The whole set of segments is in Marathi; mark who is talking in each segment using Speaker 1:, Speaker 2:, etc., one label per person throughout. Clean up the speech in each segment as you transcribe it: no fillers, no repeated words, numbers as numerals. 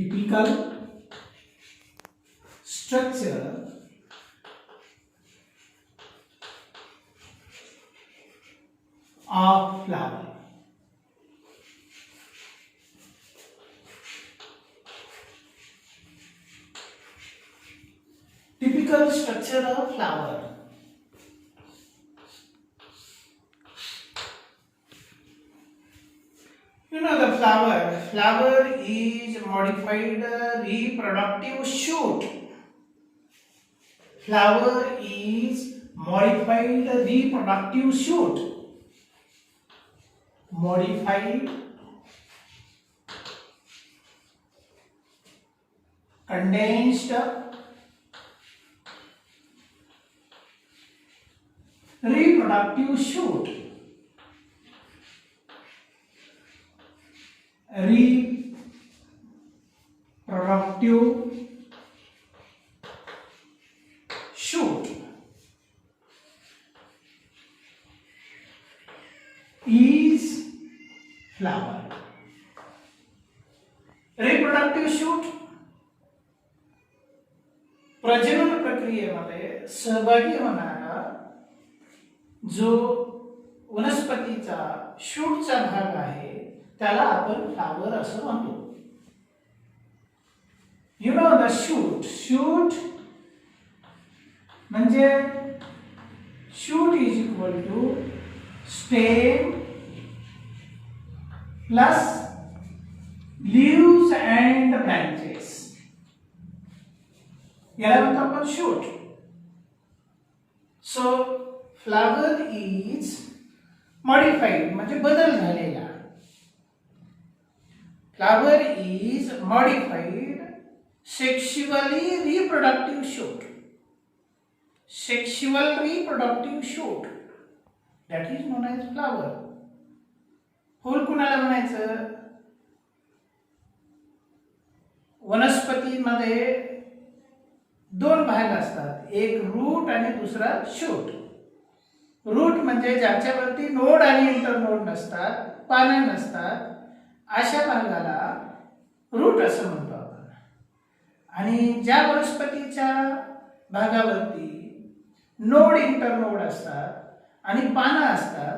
Speaker 1: typical structure of flower. Typical structure of flower. You know the flower. Flower is modified reproductive shoot. Flower is modified reproductive shoot. Modified condensed reproductive shoot. Reproductive shoot is flower. Reproductive shoot प्रजनन प्रक्रियेमध्ये सहभागी होणारा जो वनस्पतीचा शूटचा भाग आहे त्याला आपण फ्लावर असं म्हणतो. You know the shoot. Shoot म्हणजे shoot is equal to stem plus leaves and branches. याला म्हणतो आपण shoot. So flower is modified म्हणजे बदल झालेला. Flower is modified sexually reproductive shoot. Sexual reproductive shoot. That is known as flower. फूल कुणाला म्हणायचं? वनस्पतीमध्ये दोन भाग असतात, एक रूट आणि दुसरा शूट. रूट म्हणजे ज्याच्यावरती नोड आणि इंटरनोड नसतात, पानं नसतात, अशा भागाला रूट असं म्हणतो आपण. आणि ज्या वनस्पतीच्या भागावरती नोड इंटरनोड असतात आणि पानं असतात,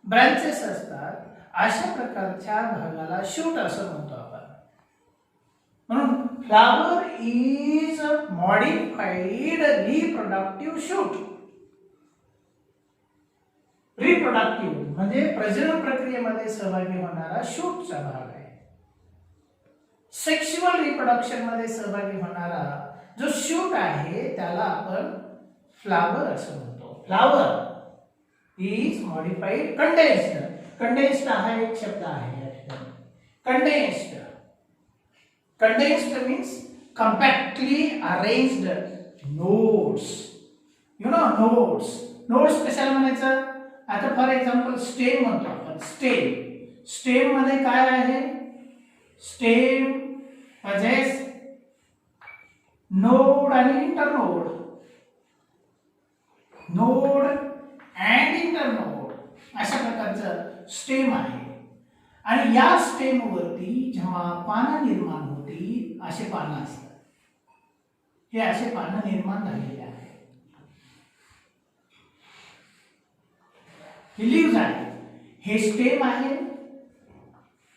Speaker 1: ब्रँचेस असतात, अशा प्रकारच्या भागाला शूट असं म्हणतो आपण. म्हणून flower is modified reproductive shoot. Reproductive म्हणजे प्रजनन प्रक्रियेमध्ये सहभागी होणारा शूटचा भाग आहे. सेक्शुअल रिप्रोडक्शन मध्ये सहभागी होणारा जो शूट आहे त्याला आपण फ्लावर असं म्हणतो. Flower is modified condensed. Condensed हा एक शब्द आहे या ठिकाणी. Condensed. Condensed means compactly arranged nodes. You know nodes. Nodes कशाला म्हणायचं? आता फॉर एक्झाम्पल स्टेम म्हणतो आपण. स्टेम. स्टेम मध्ये काय आहे? स्टेम possess नोड आणि इंटरनोड. नोड अँड इंटरनोड अशा प्रकारचं स्टेम आहे. आणि या स्टेम वरती जेव्हा पानं निर्माण होती, असे पानं असतात. हे असे पानं निर्माण झालेले आहे. हे लीव्स आहे. हे स्टेम आहे.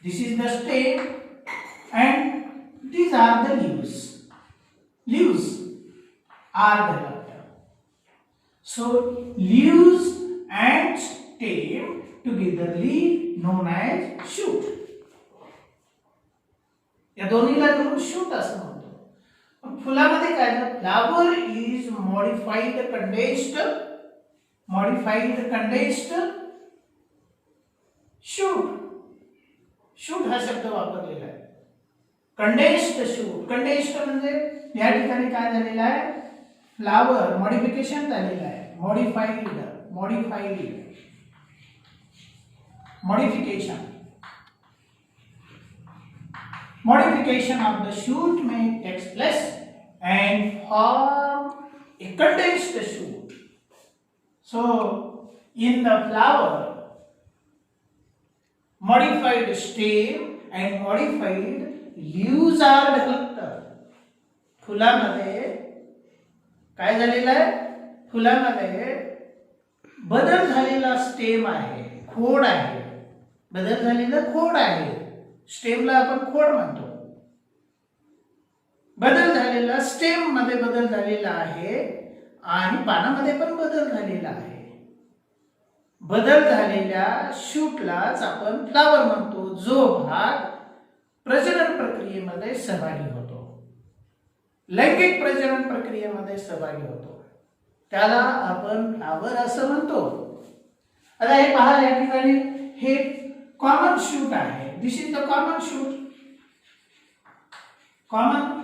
Speaker 1: This is the stem and these are the leaves. Leaves are developed. So leaves and stem togetherly known as shoot. या दोन्हीला मिळून शूट असं म्हणतो. फुलामध्ये काय आहे? Flower is modified condensed shoot. Shoot हा शब्द वापरलेला आहे. Condensed shoot. कंडेन्स्ड म्हणजे या ठिकाणी काय झालेलं आहे? फ्लावर मॉडिफिकेशन झालेलं आहे. modification of the shoot may takes place and form a condensed shoot. So in the flower, modified stem and modified leaves are developed. फुलामध्ये काय झालेलं आहे? फुलामध्ये बदल झालेला स्टेम आहे, खोड आहे. बदल झालेला खोड आहे. स्टेमला आपण खोड म्हणतो. बदल झालेला स्टेम मध्ये बदल झालेला आहे आणि पानामध्ये पण बदल झालेला आहे. बदल झालेल्या शूटलाच आपण फ्लावर म्हणतो, जो भाग प्रजनन प्रक्रियेमध्ये सहभागी होतो, लैंगिक प्रजनन प्रक्रियेमध्ये सहभागी होतो, त्याला आपण फ्लावर असं म्हणतो. आता हे पहा, या ठिकाणी हे कॉमन शूट आहे. This is the common shoot. Common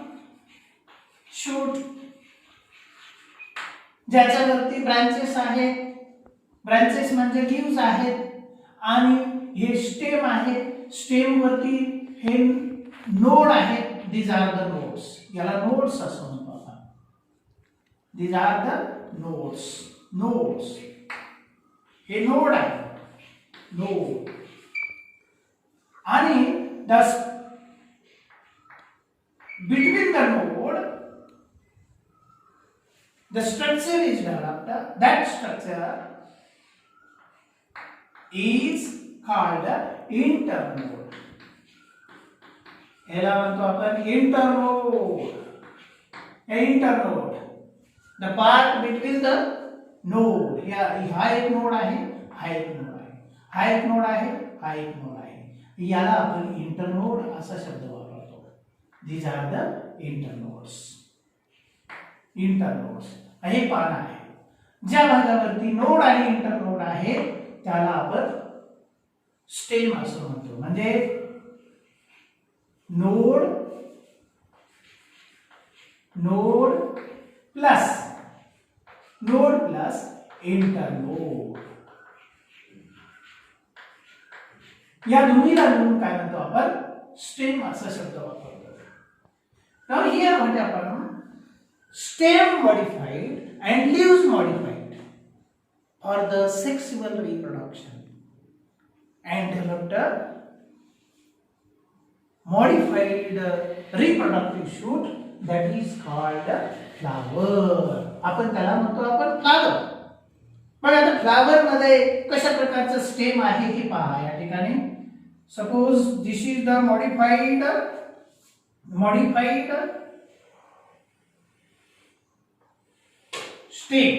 Speaker 1: shoot ज्याच्यावरती ब्रांचेस आहेत. ब्रांचेस म्हणजे लीव्स आहेत आणि हे स्टेम आहे. स्टेम वरती हे नोड आहेत. These are the nodes. याला नोड्स असं म्हणतो आपण. These are the nodes. Nodes हे नोड आहे. नोड आणि the between the node the structure is developed. That structure is called internode. याला म्हणतो आपण internode. Internode, the part between the node. हा एक नोड आहे, हा एक नोड आहे, हा एक नोड आहे, हा एक नोड आहे. याला आपण इंटरनोड असा शब्द वापरतो. These are the internodes. Internodes हे पान आहे. ज्या भागावरती नोड आणि इंटरनोड आहे त्याला आपण स्टेम असं म्हणतो. म्हणजे नोड, नोड प्लस इंटरनोड, या दोन्हीला मिळून काय म्हणतो आपण? स्टेम असा शब्द वापरतो. Now here what happened? Stem modified and leaves modified for the sexual reproduction and developed a modified reproductive shoot that is called flower. आपण त्याला म्हणतो आपण फ्लावर. पण आता फ्लावर मध्ये कशा प्रकारचं स्टेम आहे हे पहा. या ठिकाणी suppose this is the modified stem.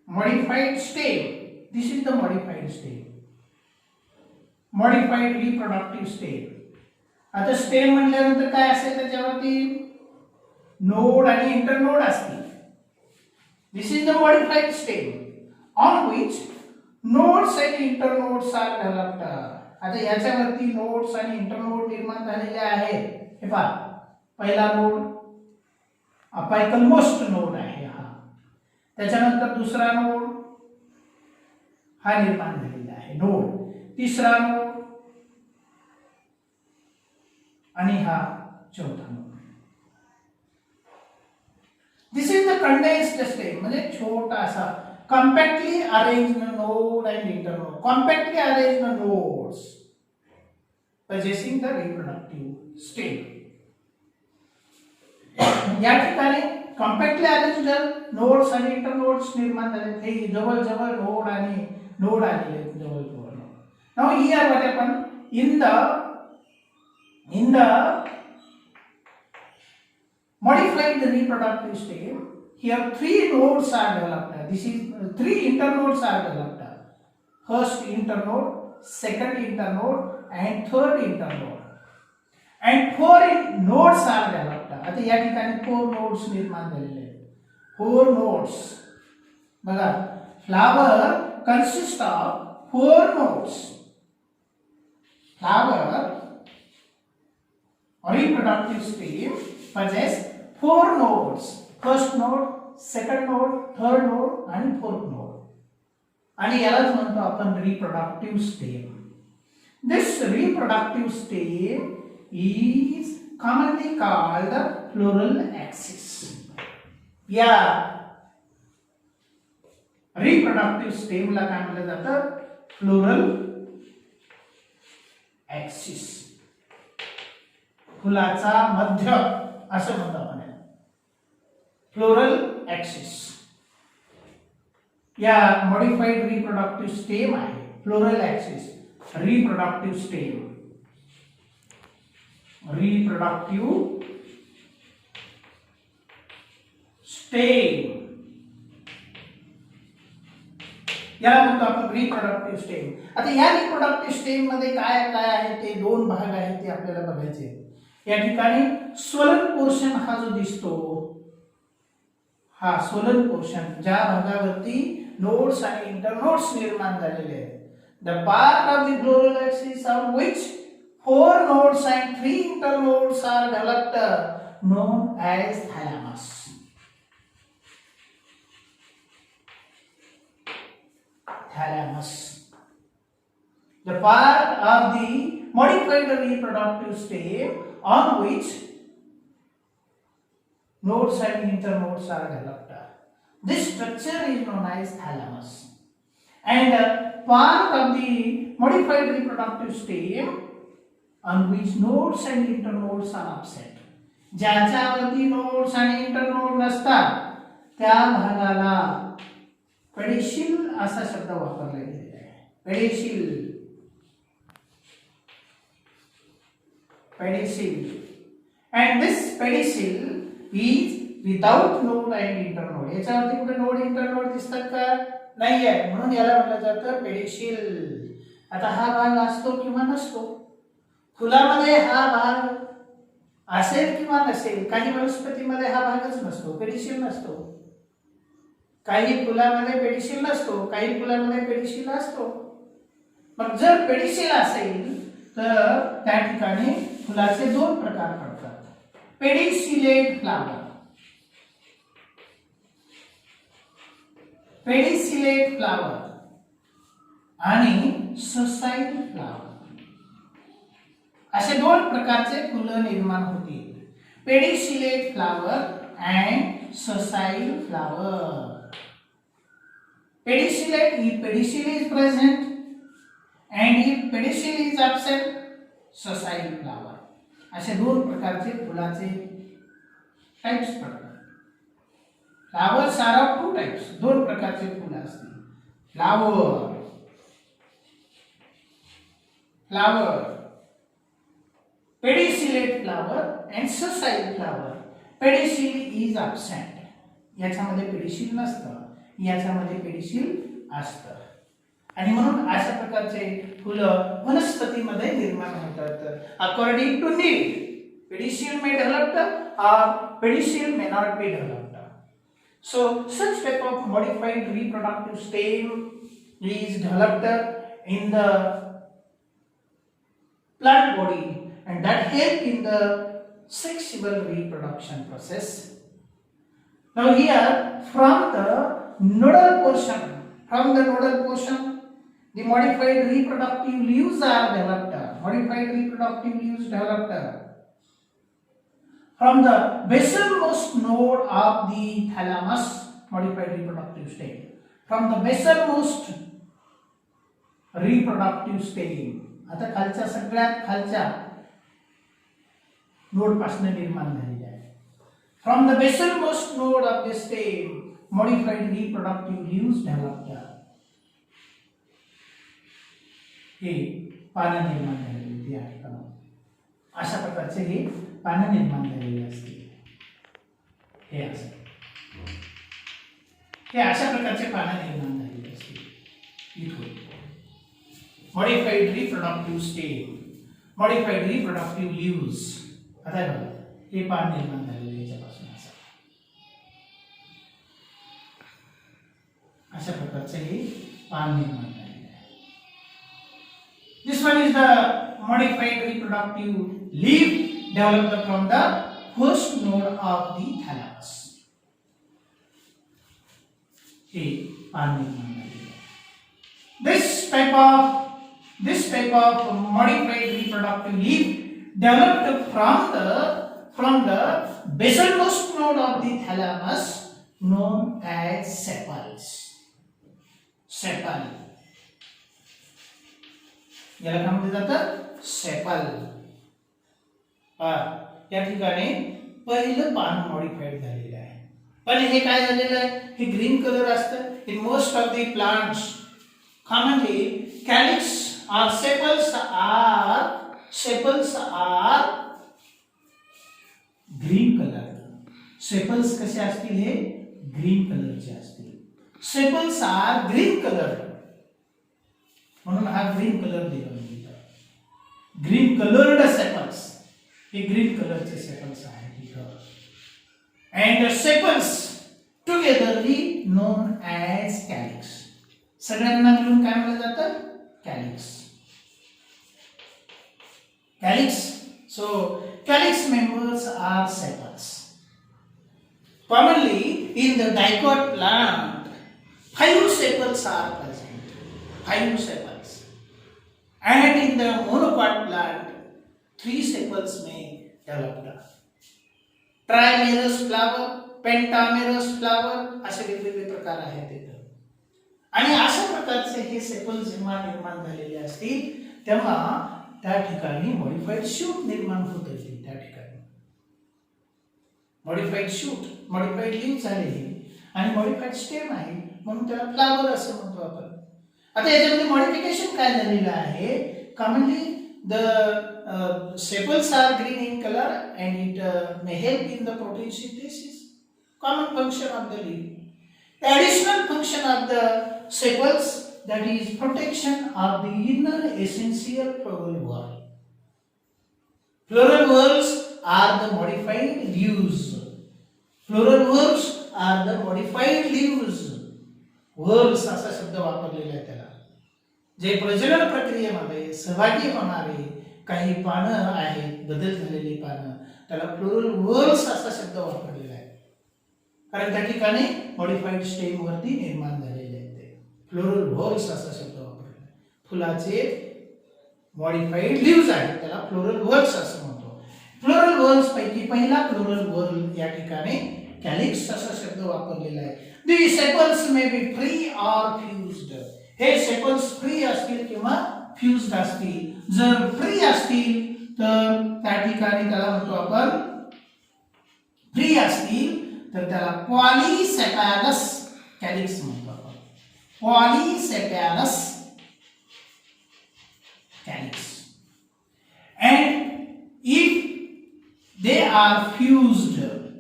Speaker 1: Modified stem. This is the modified stem. Modified reproductive stem. आता स्टेम म्हटल्यानंतर काय असेल त्याच्यावरती? नोड आणि इंटरनोड असतील. This is the modified stem on which nodes and internodes are developed. आता याच्यावरती नोड्स आणि इंटरनोड निर्माण झालेले आहेत. हे पहा, पहिला नोड अपायकल मोस्ट नोड आहे हा. त्याच्यानंतर दुसरा नोड हा निर्माण झालेला आहे नोड. तिसरा नोड आणि हा चौथा node. This is the condensed stem. म्हणजे छोटासा compactly arranged node and internode. Compactly arranged nodes possessing the reproductive stem. या ठिकाणी compactly arranged nodes आणि internodes निर्माण झाले. हे जवळ जवळ नोड आणि नोड आलेले जवळ जवळ. Now here what happened in the modified reproductive stem? Here three nodes are developed. This is three internodes are developed. First internode, second internode, and third internode. And four nodes are developed. आता या ठिकाणी 4 nodes निर्माण झालेले आहेत. 4 nodes. बघा, flower consists of 4 nodes. Flower reproductive stem possess 4 nodes. First node, second node, third node आणि fourth node. आणि यालाच म्हणतो आपण reproductive stem. This reproductive stem is commonly called the floral axis. या reproductive stem ला काय म्हटलं जातं? Floral axis. फुलाचा मध्य असं म्हणतो आपण. फ्लोरल ऍक्सिस या मॉडिफाईड रिप्रोडक्टिव्ह स्टेम आहे. Floral axis reproductive stem. Reproductive stem याला म्हणतो आपण रिप्रोडक्टिव्ह स्टेम. आता या रिप्रोडक्टिव्ह स्टेम मध्ये काय काय आहे ते दोन भाग आहेत ते आपल्याला बघायचे. या ठिकाणी स्वलन पोर्शन हा जो दिसतो हा स्वलन पोर्शन ज्या भागावरती नोड्स आणि इंटरनोड्स निर्माण झालेले आहेत. The part of the floral axis on which 4 nodes and 3 internodes are developed known as thalamus. Thalamus. The part of the modified reproductive stem on which nodes and internodes are developed. This structure is known as thalamus. And part of the modified reproductive stem on which nodes and internodes are absent. ज्याच्यावरती नोड्स आणि इंटरनोड नसतात त्या भागाला पेडिसिल असा शब्द वापरला गेलेला आहे. Pedicel. Pedicel. And this pedicel is without node and internode. याच्यावरती कुठे नोड इंटरनोड दिसतात का? नाही आहे. म्हणून याला म्हटलं जातं पेडिसिल. आता हा भाग असतो किंवा नसतो. फुलामध्ये हा भाग असेल किंवा नसेल. काही वनस्पतीमध्ये हा भागच नसतो, पेडिसिल नसतो. काही फुलामध्ये पेडिसिल नसतो, काही फुलांमध्ये पेडिसिल असतो. मग जर पेडिसिल असेल तर त्या ठिकाणी फुलाचे दोन प्रकार पडतात. Pedicellate flower. पेडिसिलेट फ्लावर आणि ससाईल फ्लावर असे दोन प्रकारचे फुलं निर्माण होतील. Pedicellate flower and sessile flower. Pedicellate, if pedicel is present and if pedicel is absent, sessile flower. असे दोन प्रकारचे फुलाचे टाइप्स पडतात. Flowers are of two types. दोन प्रकारचे फुलं असतील. Flower pedicellate flower and sessile flower. Pedicel is absent. याच्यामध्ये पेडिसिल नसतं, याच्यामध्ये पेडिसिल असतं. आणि म्हणून अशा प्रकारचे फुलं वनस्पतीमध्ये निर्माण होतात. According to need pedicel may develop or pedicel may not be developed. So such type of modified reproductive stem is developed in the plant body and that help in the sexual reproduction process. Now here from the nodal portion, the modified reproductive leaves are developed. Modified reproductive leaves developed from the basalmost node of the thalamus. Modified reproductive stem from the basalmost reproductive stem. आता खालच्या सगळ्यात खालच्या नोड पासून निर्माण झालेली आहे. From the basalmost node of the stem, modified reproductive leaves developed. हे पानं निर्माण झालेली या ठिकाणी अशा प्रकारचे हे पानं निर्माण झालेली असते. हे अशा प्रकारचे पानं निर्माण झालेली असते. इथून modified reproductive stem, modified reproductive leaves. आता बघा हे पान निर्माण झालेले याच्यापासून अशा प्रकारचे हे पान निर्माण झालेले आहे. This one is the modified reproductive leaf developed from the first node of the thalamus. हे पान निर्माण झालेले आहे. This type of modified reproductive leaf developed from the basalmost node of the thalamus known as sepals. Sepal. याला काय म्हणतात जातं? सेपल. या ठिकाणी पहिलं पान मॉडिफाईड झालेलं आहे. पण हे काय झालेलं आहे, हे ग्रीन कलर असतं. In most of the plants commonly calyx or sepals are green color. sepals कसे असतील, हे ग्रीन कलरचे असतील. sepals are green color, म्हणून हा ग्रीन कलर दिला गेला. ग्रीन कलर्ड sepals, हे ग्रीन कलरचे sepals आहेत इथं. and sepals togetherly known as calyx. सगळ्यांना मिळून काय म्हटलं जातं, calyx. Calyx. So calyx members are sepals. Commonly in the dicot plant, 5 sepals are present. 5 sepals. And in the monocot plant, 3 sepals may develop. Trimerous flower, pentamerous flower, असे वेगवेगळे प्रकार आहेत तिथं. आणि अशा प्रकारचे हे सेपल्स जेव्हा निर्माण झालेले असतील तेव्हा त्या ठिकाणी मॉडिफाईड शूट निर्माण होत असतील. त्या ठिकाणी मॉडिफाईड शूट, मॉडिफाईड लीफ झालेली आणि मॉडिफाईड स्टेम आहे, म्हणून त्याला फ्लावर असं म्हणतो आपण. आता याच्यामध्ये मॉडिफिकेशन काय झालेलं आहे, commonly the sepals are green in colour and it may help in the protein synthesis. Common function of the leaf. The additional function of the sepals, that is protection of the inner essential floral whorl. Floral whorls are the modified leaves. Floral whorls are the modified leaves. Whorls असा शब्द वापरलेला आहे त्याला. जे प्रजनन प्रक्रियेमध्ये सहभागी होणारे काही पानं आहेत, बदल झालेली पानं, त्याला फ्लोरल whorls असा शब्द वापरलेला आहे. कारण त्या ठिकाणी मॉडिफाईड स्टेम वरती निर्माण झालेले आहेत ते. फ्लोरल व्हॉल्स असा शब्द वापरला. फुलाचे मॉडिफाईड लीव्हज आहेत, त्याला फ्लोरल व्हॉल्स असं म्हणतो. फ्लोरल व्हॉल्स पैकी पहिला फ्लोरल व्हॉल या ठिकाणी कॅलिक्स असा शब्द वापरलेला आहे. The sepals may be free or fused. हे सेपल्स फ्री असतील किंवा फ्यूज्ड असतील. जर फ्री असतील तर त्या ठिकाणी त्याला म्हणतो आपण, फ्री असतील तर त्याला पॉलीसेपॅलस कॅलिक्स म्हणतो आपण. Polysepalous calyx. And if they are fused,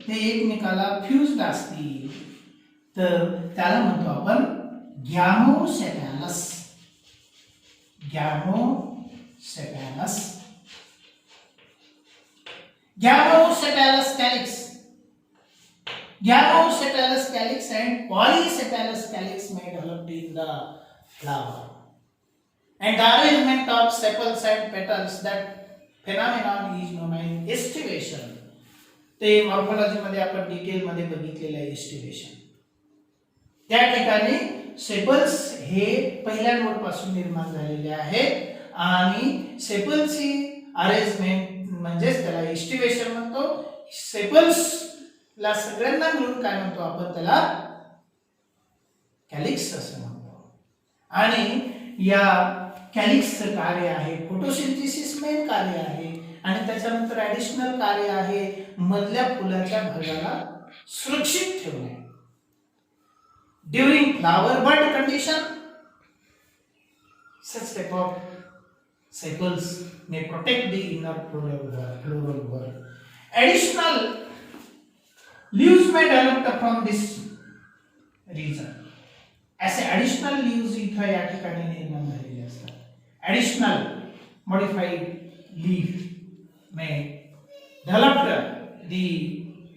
Speaker 1: ते एकमेकाला फ्यूज्ड असतील तर त्याला म्हणतो आपण gamosepalous. Gamosepalous. Gamosepalous calyx. Gymnosepalous calyx and polysepalous calyx may develop in the flower. And the arrangement of sepals and petals, that phenomenon is known as estivation. ते मॉर्फोलॉजी मध्ये आपण डिटेल मध्ये बघितलेलं आहे एस्टिवेशन. त्या ठिकाणी सेपल्स हे पहिल्या नोड पासून निर्माण झालेले आहेत आणि सेपल्सची अरेंजमेंट म्हणजेच त्याला एस्टिवेशन म्हणतो. सेपल्स ला सगळ्यांना मिळून काय म्हणतो आपण, त्याला कॅलिक्स असं म्हणतो. आणि या कॅलिक्सचं कार्य आहे फोटोसिंथेसिस, मेन कार्य आहे. आणि त्याच्यानंतर ऍडिशनल कार्य आहे मधल्या फुलाच्या भागाला सुरक्षित ठेवणे. During flower bud condition, such type of sepals may protect the inner floral whorl. Additional leaves may develop from this region. असे additional leaves इथं या ठिकाणी निर्माण झालेले असतात. Additional modified leaf may develop the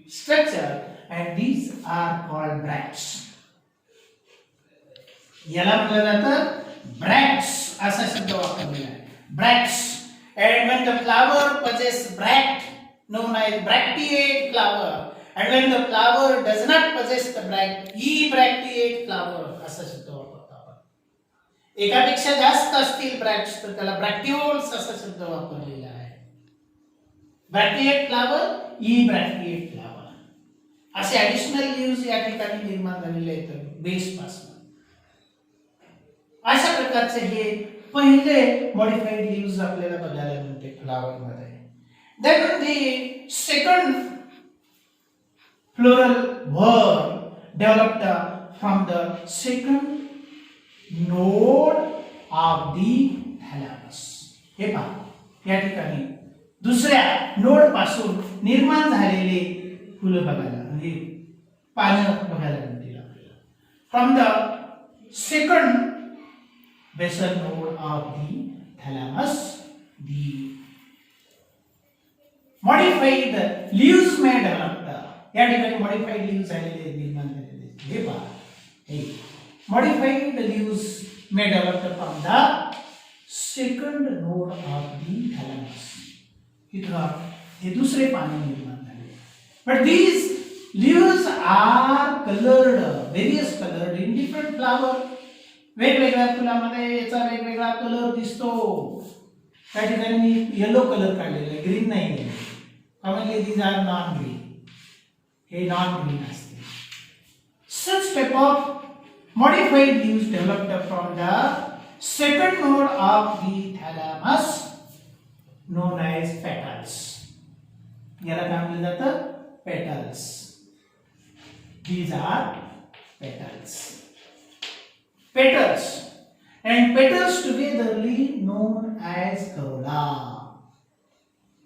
Speaker 1: structure and these are called bracts. याला म्हटलं जातं bracts असा शब्द वापरलेला आहे. bracts. And when the flower possesses bract, known as bracteate flower, and when the flower does not possess the bract, ebracteate flower असा शब्द वापरतो आपण. एकापेक्षा जास्त असतील ब्रॅक्ट्स तर त्याला ब्रॅक्टिओल्स असा शब्द वापरलेला आहे. ब्रॅक्टिएट फ्लावर, ebracteate फ्लावर असे ऍडिशनल लीव्हज या ठिकाणी निर्माण झालेले आहेत बेस पासून. अशा प्रकारचे हे पहिले मॉडिफाईड लीव्हज आपल्याला बघायला मिळते फ्लावर मध्ये. Then the second plural verb developed from the second node of the thalamus. हे पहा या ठिकाणी दुसऱ्या नोड पासून निर्माण झालेले फुलं बघायला म्हणजे पानं बघायला मिळतील आपल्याला. From the second basal node of the thalamus, the modified leaves may develop. या ठिकाणी modified leaves झालेले निर्माण झालेले हे पहा हे modified leaves may develop from the second node of the thalamus. इथं हे दुसरे पाने निर्माण झाले. But these leaves are colored, various colored in different flower. वेगवेगळ्या फुलामध्ये याचा वेगवेगळा कलर दिसतो. त्या ठिकाणी मी येलो कलर काढलेला आहे, ग्रीन नाही. Commonly these are non green. हे नॉन ग्रीन असते. Such type of modified leaves developed from the second node of the thalamus known as petals. याला काय म्हटलं जातं? Petals. These are petals. Petals and petals togetherly known as corolla.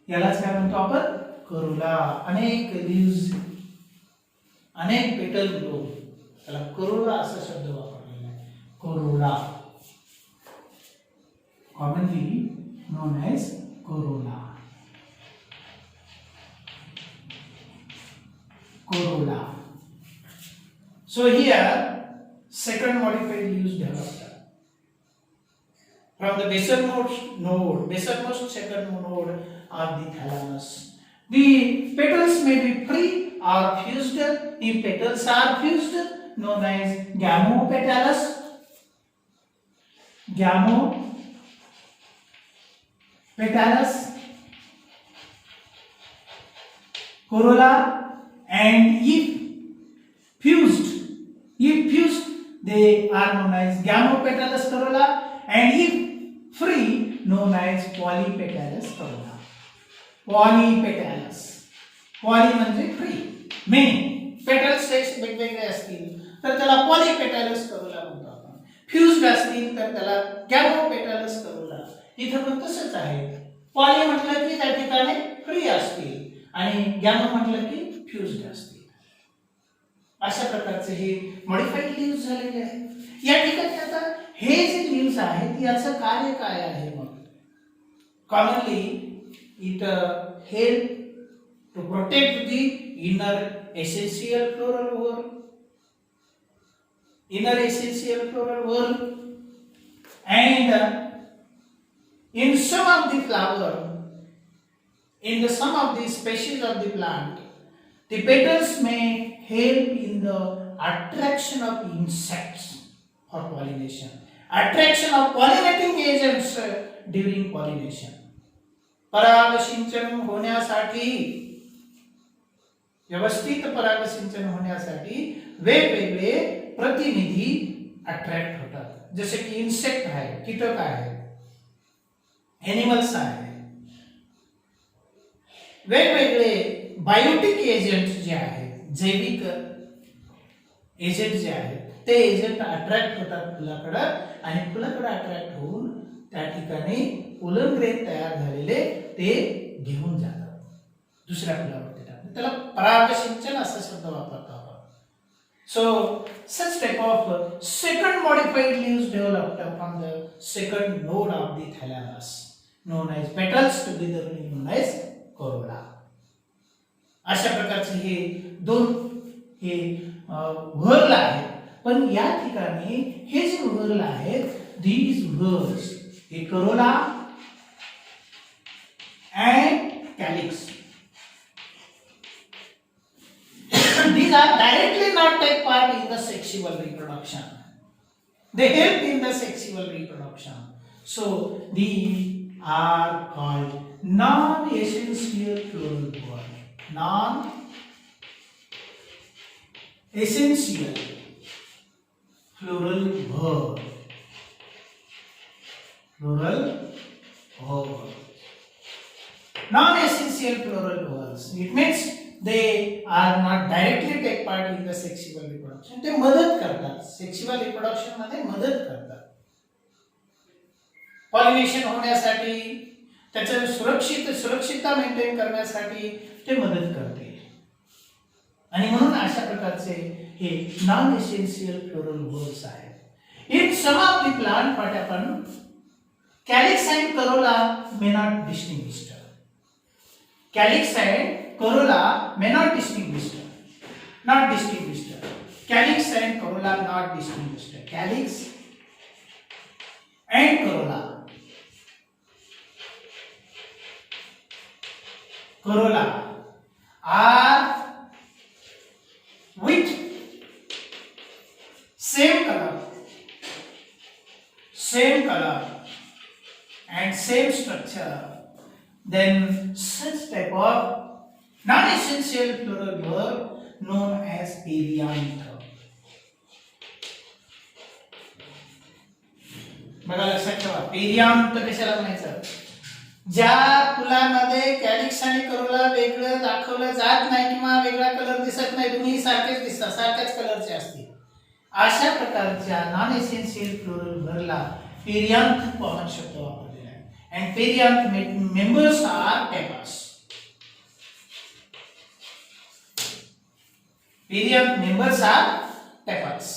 Speaker 1: यालाच काय म्हणतो आपण? करोला. अनेक लीव्स, अनेक पेटल मिळून त्याला करोला असा शब्द वापरलेला आहे. Corolla, commonly known as corolla. Corolla. So here second modified leaves developed from the basalmost second node of the thalamus. The petals may be free or fused. If petals are fused, known as gamopetalous. Gamopetalous. Corolla. And if fused, they are known as gamopetalous corolla, and if free, known as polypetalous corolla. Polypetalous. Poly म्हणजे free. Many. Petals वेगवेगळे असतील तर त्याला polypetalous corolla म्हणतो आपण. Fused असतील तर त्याला gamopetalous corolla. इथं पण तसंच आहे. Poly म्हटलं की त्या ठिकाणी फ्री असतील आणि गॅमो म्हटलं की फ्यूज्ड असतील. अशा प्रकारचे हे मॉडिफाईड लीव्स झालेले आहेत. या ठिकाणी आता हे जे लीव्स आहेत याचं कार्य काय आहे? मग commonly it help to protect the inner essential floral whorl, and in some of the flower, in the some of the species of the plant, the petals may help in the attraction of insects for pollination, attraction of pollinating agents during pollination. परागसिंचन होण्यासाठी, व्यवस्थित परागसिंचन होण्यासाठी वेगवेगळे प्रतिनिधी अट्रॅक्ट होतात. जसे की इन्सेक्ट आहे, कीटक आहे, एनिमल्स आहे, वेगवेगळे बायोटिक एजंट जे आहेत, जैविक एजंट जे आहेत, ते एजंट अट्रॅक्ट होतात फुलाकडे आणि फुलाकडे अट्रॅक्ट होऊन त्या ठिकाणी पोलन ग्रेन तयार झालेले ते घेऊन जातात दुसऱ्या फुलावरती टाकतात. त्याला परागसिंचन असा शब्द वापरतो आपण. So such type of second modified leaves developed from the second node of the thalamus known as petals, together known as corolla. अशा प्रकारचे हे दोन हे व्हर्ल आहेत. पण या ठिकाणी हे जे व्हर्ल आहेत, these whorls, हे corolla and calyx, these are directly not take part in the sexual reproduction. They help in the sexual reproduction. So these are called non-essential floral whorl. Non-essential floral whorl. non-essential plural vowels. It means they are not directly take part in the sexual reproduction. ते मदत करतात, सेक्शुअल रिप्रोडक्शन मध्ये मदत करतात. पॉलिनेशन होण्यासाठी, त्याचं सुरक्षितता मेंटेन करण्यासाठी ते मदत करते. आणि म्हणून अशा प्रकारचे हे नॉन एसेन्शियल फ्लोरल व्हर्ब्स आहेत. In some of the plant what happen, calyx and corolla may not distinguish. Calyx and corolla may not distinguish. Not distinguished. Calyx and corolla not distinguished. Calyx and corolla. Corolla are with same color and same structure, then such type of non-essential plural verb known as perianth. बघा लक्षात ठेवा, पेरियांत कशाला म्हणायचं? ज्या फुलामध्ये कॅलिक्स आणि करोला वेगळं दाखवलं जात नाही किंवा वेगळा कलर दिसत नाही, तुम्ही सारखेच दिसतात, सारख्याच कलरचे असतील, अशा प्रकारच्या नॉन एसेन्शियल फ्लोरल वर्बला पेरियांथ कॉमन शब्द वापरलेला आहे. And perianth members are tepals. Perianth members are tepals.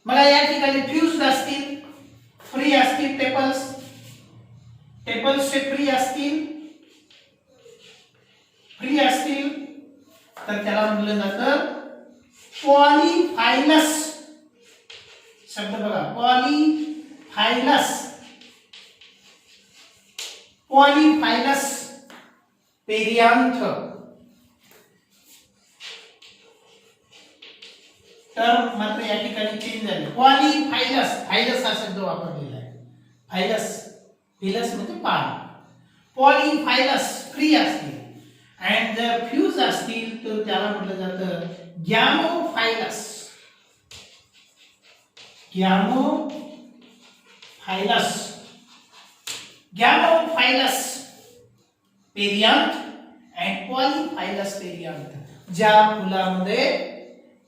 Speaker 1: मला या ठिकाणी फ्यूज्ड असतील, फ्री असतील टेपल्स, टेपल्स से फ्री असतील, तर त्याला म्हटलं जातं पॉलीफायलस. शब्द बघा, पॉलीफायलस. पॉलीफायलस पेरियांथ. टर्म मात्र या ठिकाणी चेंज झाले. पॉलीफायलस, फायलस हा शब्द वापरलेला आहे. फायलस, फिलस म्हणजे पान. पॉलीफायलस फ्री असतील आणि जर फ्यूज असतील तर त्याला म्हटलं जातं गॅमोफायलस. Gamophilus perianth and polyphilus perianth. ज्या फुलामध्ये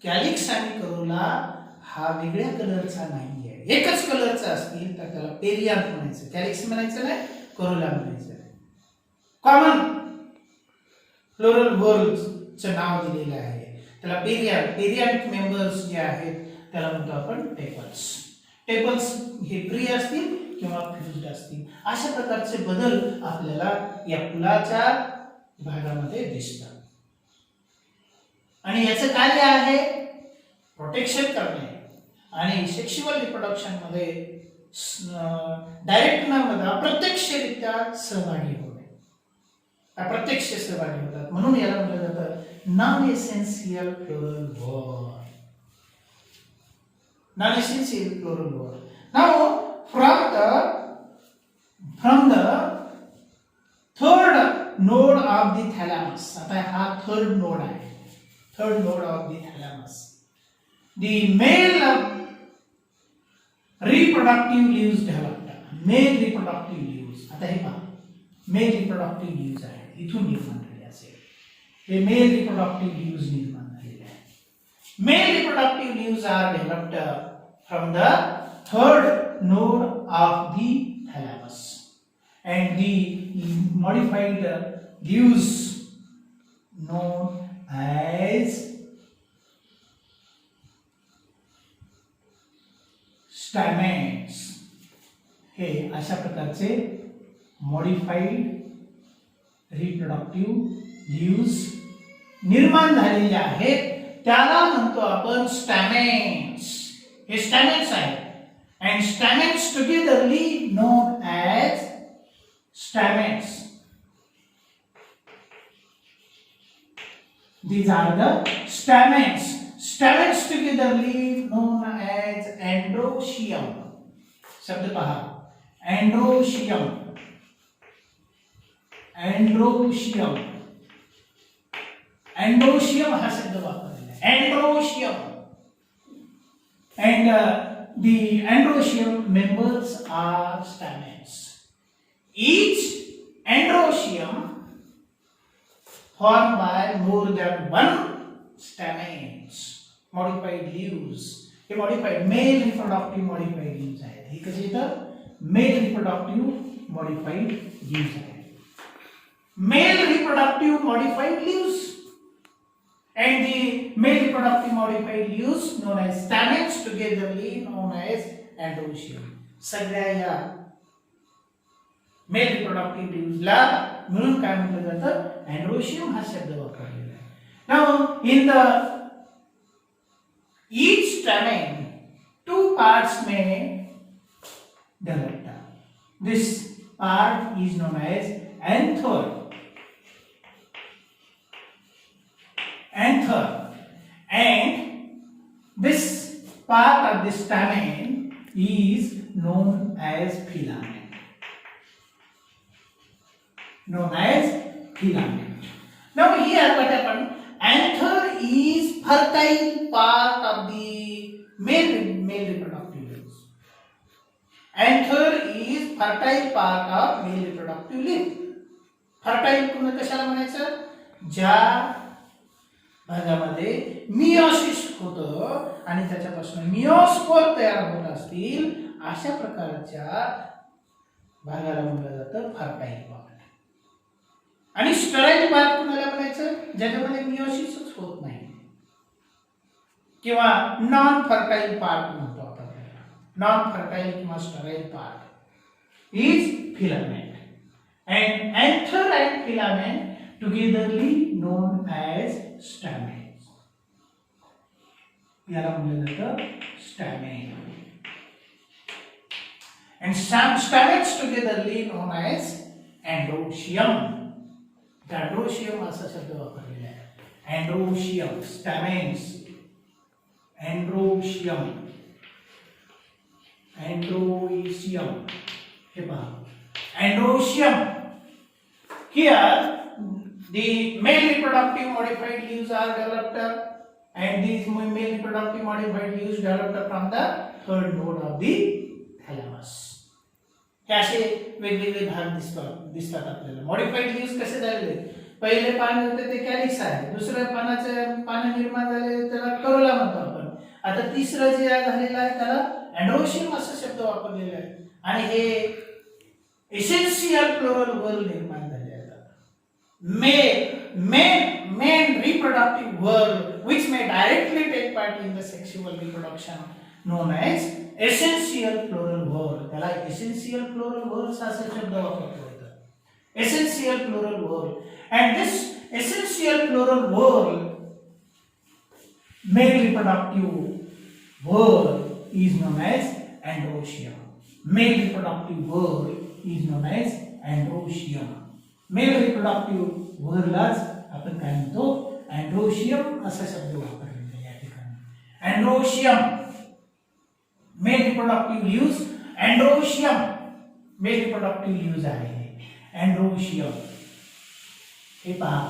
Speaker 1: कॅलिक्स आणि करोला हा वेगळ्या कलरचा नाहीये, एकच कलरचा असतील तर त्याला पेरियांथ म्हणायचं. कॅलिक्स म्हणायचं नाही, करोला म्हणायचं. कॉमन फ्लोरल वर्बचं नाव दिलेलं आहे त्याला पेरियांथ. पेरियांथ मेंबर्स जे आहेत त्याला म्हणतो आपण टेपल्स. टेपल्स हे फ्री असतील किंवा फ्यूज्ड असतील. अशा प्रकारचे बदल आपल्याला या फुलाच्या भागामध्ये दिसतात. आणि याचं कार्य आहे प्रोटेक्शन करणे आणि सेक्शुअल रिप्रोडक्शन मध्ये डायरेक्ट न मध्ये अप्रत्यक्षरित्या सहभागी होणे. अप्रत्यक्ष सहभागी होतात म्हणून याला म्हटलं जातं non essential floral verb. Non-essential plural verb. Now, from the third node of the thalamus. आता हा third node आहे. Third node of the thalamus. The male reproductive leaves developed. Male reproductive leaves. आता हे पहा. Male reproductive leaves आहे. इथून निर्माण झाले असेल. हे male reproductive leaves निर्माण झालेले आहे. Male reproductive leaves are developed from the third node of the thalamus, and the modified leaves known as stamens. हे अशा प्रकारचे मॉडिफाइड रिप्रोडक्टिव्ह लीव्स निर्माण झालेले आहेत, त्याला म्हणतो आपण स्टॅमेन्स. हे स्टॅमेन्स आहेत. and stamens togetherly known as stamens. These are the stamens. Stamens togetherly known as androecium. शब्द पहा, androecium. Androecium. Androecium हा शब्द वापरलेला आहे. Androecium. And the androecium members are stamens. Each formed by more than one stamens. Modified leaves. हे modified male reproductive modified leaves आहेत. हे कसे येतं male reproductive modified leaves आहेत. Male reproductive modified leaves and the male reproductive modified leaves known as stamens togetherly known as androecium. सगळ्या या मेल रिप्रोडक्टिव्ह लीव्हजला मिळून काय म्हटलं जातं अँड्रोशियम हा शब्द वापरलेला आहे. Now in the each stamen two parts may develop. This part is known as anther. And this part of the stamen is known as filament. Now here what happened? Anther is fertile part of the male reproductive leaves. Anther is fertile part of male reproductive leaf. Fertile पुन्हा कशाला म्हणायचं? ज्या भागामध्ये मियोसिस होतं आणि त्याच्यापासून मियोस्पोर तयार होत असतील अशा प्रकारच्या भागाला म्हटलं जातं फर्टाईल पार्ट. आणि स्टराईल पार्ट कुणाला म्हणायचं? ज्याच्यामध्ये मियोसिसच होत नाही किंवा नॉन फर्टाईल पार्ट म्हणतो आपण. नॉन फर्टाईल किंवा sterile part is filament. and anther and filament togetherly known as stamens. याला म्हटलं जातं stamen. And some stamens togetherly known as androecium. Androecium असा शब्द वापरलेला आहे. Androecium, stamens, androecium, androecium. हे पहा androecium. Here the male reproductive modified leaves are developed and these male reproductive modified leaves developed from the third node of the thalamus. हे असे वेगवेगळे भाग दिसतात आपल्याला. मॉडिफाईड लीव्स कसे झालेले? पहिले पान होते ते कॅलिक्स आहे, दुसऱ्या पानाचे पान निर्माण झाले त्याला करोला म्हणतो आपण. आता तिसरं जे झालेलं आहे त्याला अँड्रोशियम असा शब्द वापरलेला आहे. आणि हे एसेन्शियल फ्लोरल वर्ल निर्माण झाले आहेत. main reproductive world which may directly take part in the sexual reproduction known as essential floral world. त्याला essential floral world असा शब्द वापरतो येतो. essential floral world. And this essential floral world male reproductive world is known as androecium. Male reproductive world is known as androecium. Male reproductive वर्डलाच आपण काय म्हणतो अँड्रोशियम असा शब्द वापरलेला आहे या ठिकाणी. Androecium mail reproductive leaves. Androecium mail reproductive leaves आहे. अँड्रोशियम हे पहा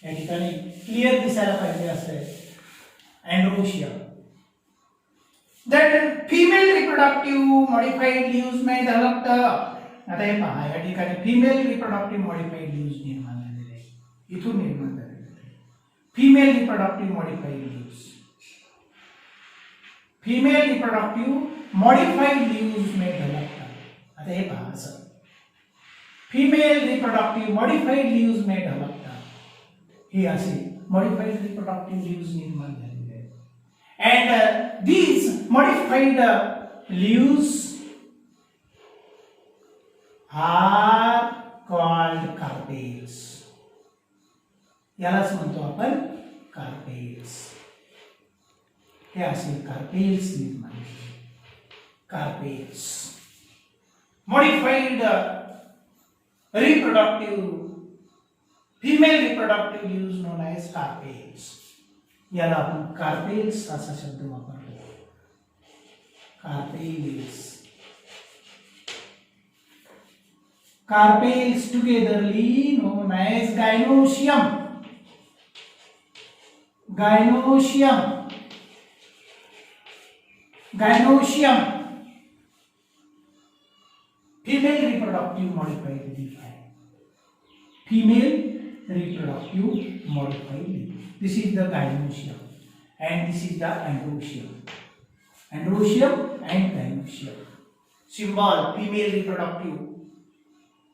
Speaker 1: या ठिकाणी क्लिअर दिसायला पाहिजे असं आहे. Androecium. Then female reproductive modified leaves may develop. आता हे पहा या ठिकाणी फिमेल रिप्रोडक्टिव्ह मॉडिफाईड लीव्स निर्माण झालेले आहे. इथून निर्माण झालेले आहे female reproductive modified leaves. Female reproductive modified leaves may develop. आता हे पहा असं female reproductive modified leaves may develop. हे असे मॉडिफाईड रिप्रोडक्टिव्ह लीव्स निर्माण झालेले आहेत. And these modified leaves are called carpels. यालाच म्हणतो आपण कार्पेल्स. हे असे कार्पेल्स निर्माण झाले. Carpels modified reproductive female reproductive leaves non as carpels. याला आपण कार्पेल्स असा शब्द वापरतो. Carpels. Carpels togetherly known as gynoecium. Gynoecium. Gynoecium. Female reproductive modified leaf है. Female reproductive modified leaf. This is the gynoecium and this is the androecium. Androecium and gynoecium. Symbol female reproductive.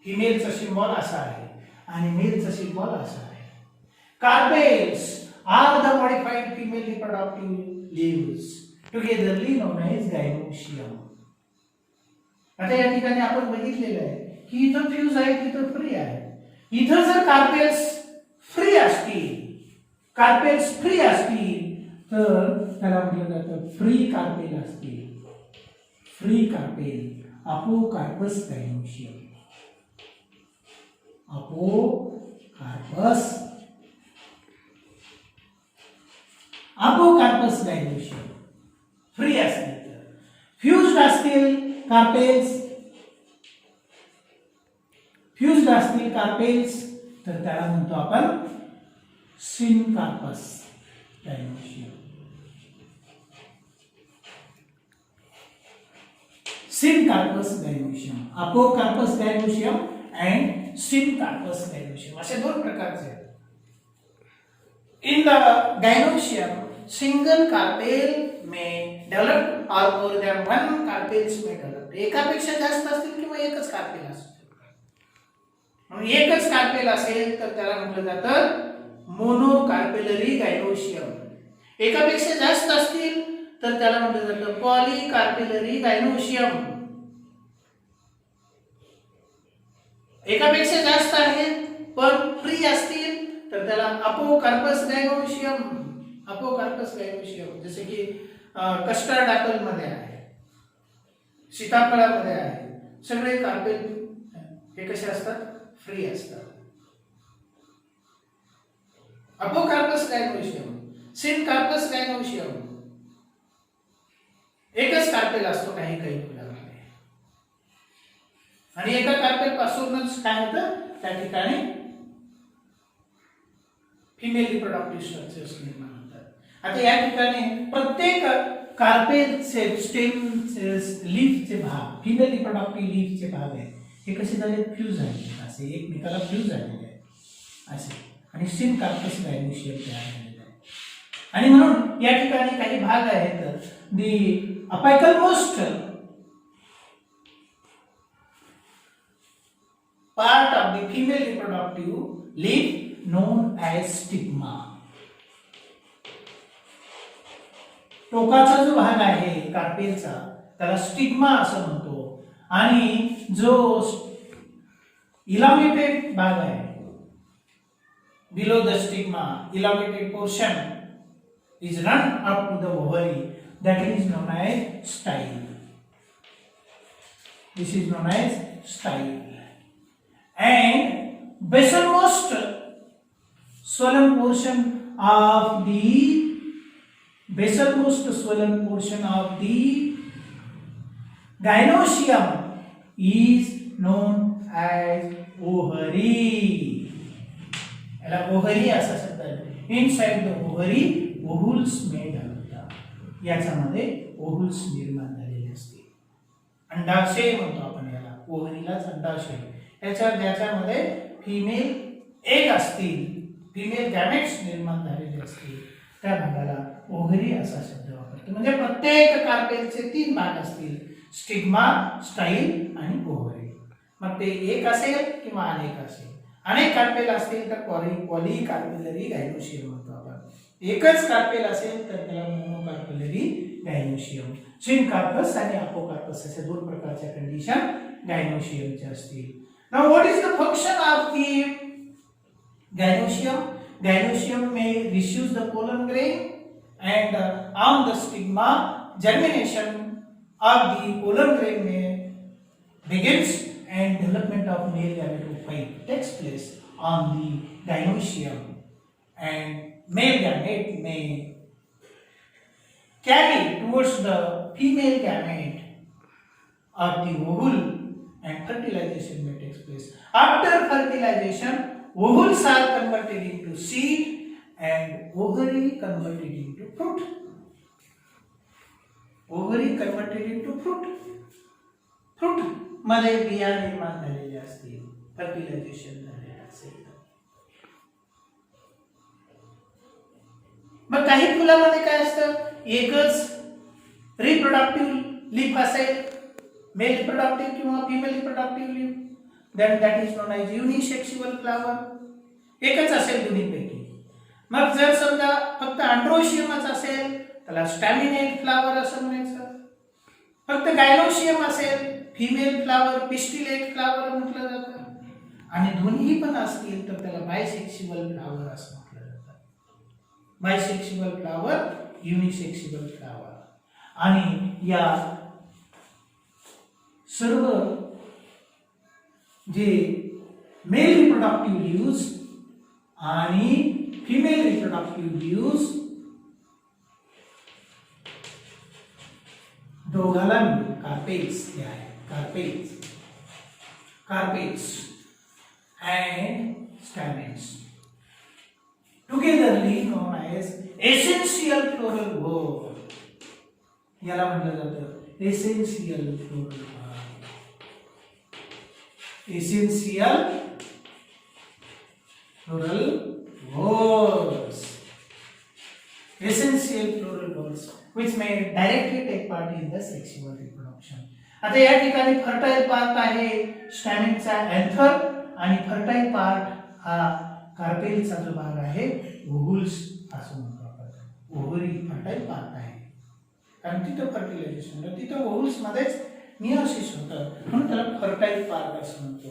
Speaker 1: फिमेलचा सिम्बॉल असा आहे आणि मेलचा सिम्बॉल असा आहे. Carpels are the modified female reproductive leaves togetherly known as gynoecium. आता या ठिकाणी आपण बघितलेलं आहे की इथं फ्यूज आहे तिथं फ्री आहे. इथं जर कार्पेल्स फ्री असतील तर त्याला म्हटलं जातं फ्री कार्पेल असतील. Free carpel apocarpous gynoecium. Apocarpous gynoecium free असतील तर. फ्यूज्ड असतील कार्पेल्स तर त्याला म्हणतो आपण syncarpous gynoecium. Syncarpous gynoecium, apocarpous gynoecium and syncarpous gynoecium असे दोन प्रकारचे आहेत. In the gynoecium single carpel may develop or more than one carpels may develop. एकापेक्षा जास्त असतील किंवा एकच कार्पेल असेल. म्हणून एकच कार्पेल असेल तर त्याला म्हटलं जातं मोनोकार्पेलरी गायनोशियम. एकापेक्षा जास्त असतील तर त्याला म्हटलं जातं पॉलीकार्पेलरी गायनोशियम. एकापेक्षा जास्त आहेत पण फ्री असतील तर त्याला अपोकार्पस गायनोशियम. जसे की कस्टर्ड ऍपल मध्ये आहे, सीताफळामध्ये आहे, सगळे कार्पेल हे कसे असतात? फ्री असतात. अपोकार्पस गायनोशियम, सिनकार्पस गायनोशियम एकच कार्पेल असतो काही फुलांमध्ये आणि एका कार्पेल पासूनच काय होतं त्या ठिकाणी फिमेल रिप्रोडक्टिव्ह स्ट्रक्चर्स निर्माण होतात. आता या ठिकाणी प्रत्येक कार्पेलचे स्टेमचे लीफचे भाग, फिमेल रिप्रोडक्टिव्ह लीफचे भाग आहेत हे कसे झाले? फ्यूज झाले, असे एकमेकाला फ्यूज झालेले आहेत असे. आणि सिनकार्पस गायनोशियम तयार झालेले आहे. आणि म्हणून या ठिकाणी काही भाग आहेत the apical most part of the female reproductive leaf known as stigma. टोकाचा जो भाग आहे कार्पेलचा त्याला स्टिग्मा असं म्हणतो. आणि जो इलॉंगेटेड भाग आहे below the stigma, elongated portion is run up to the ovary, that is known as style. This is known as style. And basalmost swollen portion of the gynoecium is known as ovary. याला ओव्हरी असा शब्द आहे. इनसाइड द ओव्हरी ओव्हुल्स मेड होतात. याच्यामध्ये ओव्हुल्स निर्माण झालेले असते. अंडाशय म्हणतो आपण याला, ओव्हरीलाच अंडाशय. ज्याच्यामध्ये फिमेल एग असतील, फिमेल गॅमेट्स निर्माण झालेले असतील त्या भागाला ओव्हरी असा शब्द वापरतो. म्हणजे प्रत्येक कार्पेलचे 3 भाग असतील, स्टिग्मा, स्टाईल आणि ओव्हरी. मग ते एक असेल किंवा अनेक असेल. अनेक कार्पेल असतील तर पॉलीकार्पेलरी गायनोशियम म्हणतो आपण. एकच कार्पेल असेल तर त्याला मोनोकार्पेलरी गायनोशियम. सिनकार्पस आणि अपोकार्पस अशा 2 प्रकारच्या कंडिशन गायनोशियमचे असतील. Now what is the function of the gynoecium? Gynoecium may receive the pollen grain and on the stigma germination of the pollen grain may begins and development of male gametophyte takes place on the gynoecium, and male gamete may carry towards the female gamete of the ovule and fertilization may take place. After fertilization, ovules are converted into seed and ovary converted into fruit. Ovary converted into fruit. Fruit मध्ये बिया निर्माण झालेले असतील, फर्टिलायझेशन झालेले असेल. मग काही फुलामध्ये काय असतं, एकच रिप्रोडक्टिव्ह लीफ असेल, मेल रिप्रोडक्टिव्ह किंवा female reproductive leaf, then that is known as unisexual flower, एकच असेल दोन्हीपैकी. मग जर समजा फक्त अँड्रोशियमच असेल त्याला स्टॅमिनेट फ्लावर असं म्हणायचं. फक्त गायनोशियम असेल फिमेल फ्लावर, पिस्टिलेट फ्लावर म्हटलं जातं. आणि दोन्ही पण असतील तर त्याला बायसेक्शुअल फ्लावर असं म्हटलं जातं. Bisexual flower, unisexual flower. आणि या सर्व जे मेल रिप्रोडक्टिव्ह लीव्स आणि फिमेल रिप्रोडक्टिव्ह लीव्स दोघाला मिळून कार्पेल्स हे आहे. Carpels and stamens togetherly known as essential floral bulb. याला म्हटलं जातं essential floral bulb. essential floral bulbs. essential floral bulbs which may directly take part in the sexual reproduction. आता या ठिकाणी फर्टाईल पार्ट आहे स्टॅमिनचा एंथर आणि फर्टाईल पार्ट हा कार्पेलचा जो भाग आहे ओव्हुल्स असं म्हणतो आपण. ओव्हरी फर्टाईल पार्ट आहे कारण तिथं फर्टिलायझेशन होतं, तिथं ओव्हुल्स मध्येच मियोसिस होतं म्हणून त्याला फर्टाईल पार्ट असं म्हणतो.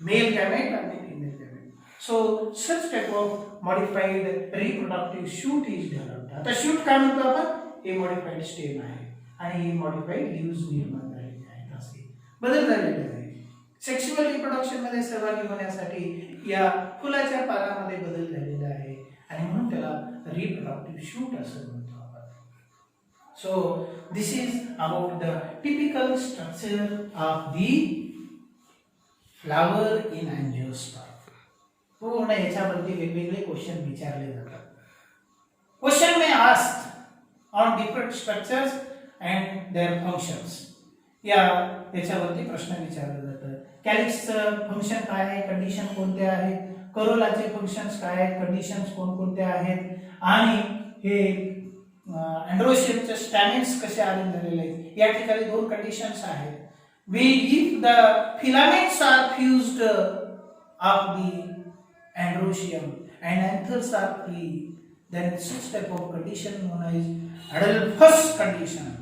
Speaker 1: मेल गॅमेट आणि female gamete. So such type of modified reproductive shoot is developed. आता शूट काय म्हणतो आपण, हे मॉडिफाईड स्टेम आहे आणि ही मॉडिफाईड लीव्स निर्माण झालेली आहेत. असे बदल झालेले आहे. सेक्शुअल रिप्रोडक्शन मध्ये सहभागी होण्यासाठी या फुलाच्या पानामध्ये बदल झालेला आहे आणि म्हणून त्याला रिप्रोडक्टिव्ह शूट असं म्हणतो आपण. So this is about the typical structure of the flower in angiosperm. पूर्ण याच्यावरती वेगवेगळे क्वेश्चन विचारले जातात. Question may asked on different structures and their functions. याच्यावरती प्रश्न विचारले जातात. कॅलिक्सचं फंक्शन काय आहे, कंडिशन कोणते आहेत, करोलाचे फंक्शन्स काय आहेत, कंडिशन्स कोणकोणते आहेत, आणि हे अँड्रोशियमचे स्टॅमिन्स कसे आलेले झालेले आहेत. या ठिकाणी दोन कंडिशन्स आहेत. If the filaments are fused of the androecium and anthers are free, then such type of condition known as adelphous condition.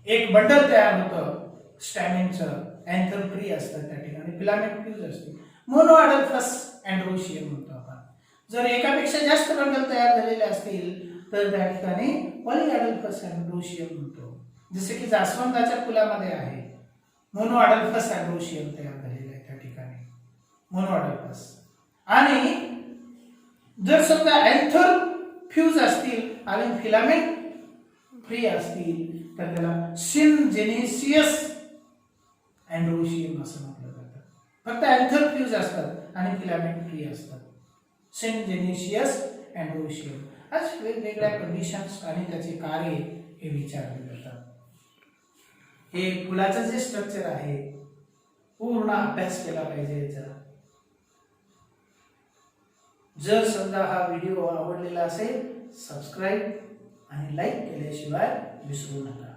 Speaker 1: एक बंडल तयार होतं स्टॅमिनचं, एंथर फ्री असतं त्या ठिकाणी, फिलामेंट फ्यूज असते, मोनो अडल्फस अँड्रोशियम म्हणतो आपण. जर एकापेक्षा जास्त बंडल तयार झालेले असतील तर त्या ठिकाणी पॉली अडल्फस अँड्रोशियम म्हणतो. जसे की जास्वंदाच्या फुलामध्ये आहे मोनो अडल्फस अँड्रोशियम तयार झालेलं आहे त्या ठिकाणी, मोनो अडल्फस. आणि जर समजा एंथर फ्यूज असतील आणि फिलामेंट फ्री असतील तर त्याला सिनजेनेसियस अँड्रोशियम असं म्हटलं जातं. फक्त एंथर फ्यूज असतात आणि फिलामेंट फ्री असतात. सिनजेनेसियस अँड्रोशियम. अशा वेगवेगळ्या कंडिशन्स आणि त्याचे कार्य हे विचारले जातात. हे फुलाचं जे स्ट्रक्चर आहे पूर्ण अभ्यास केला पाहिजे याचा. जर समजा हा व्हिडिओ आवडलेला असेल सबस्क्राईब आणि लाईक केल्याशिवाय विसरू नका.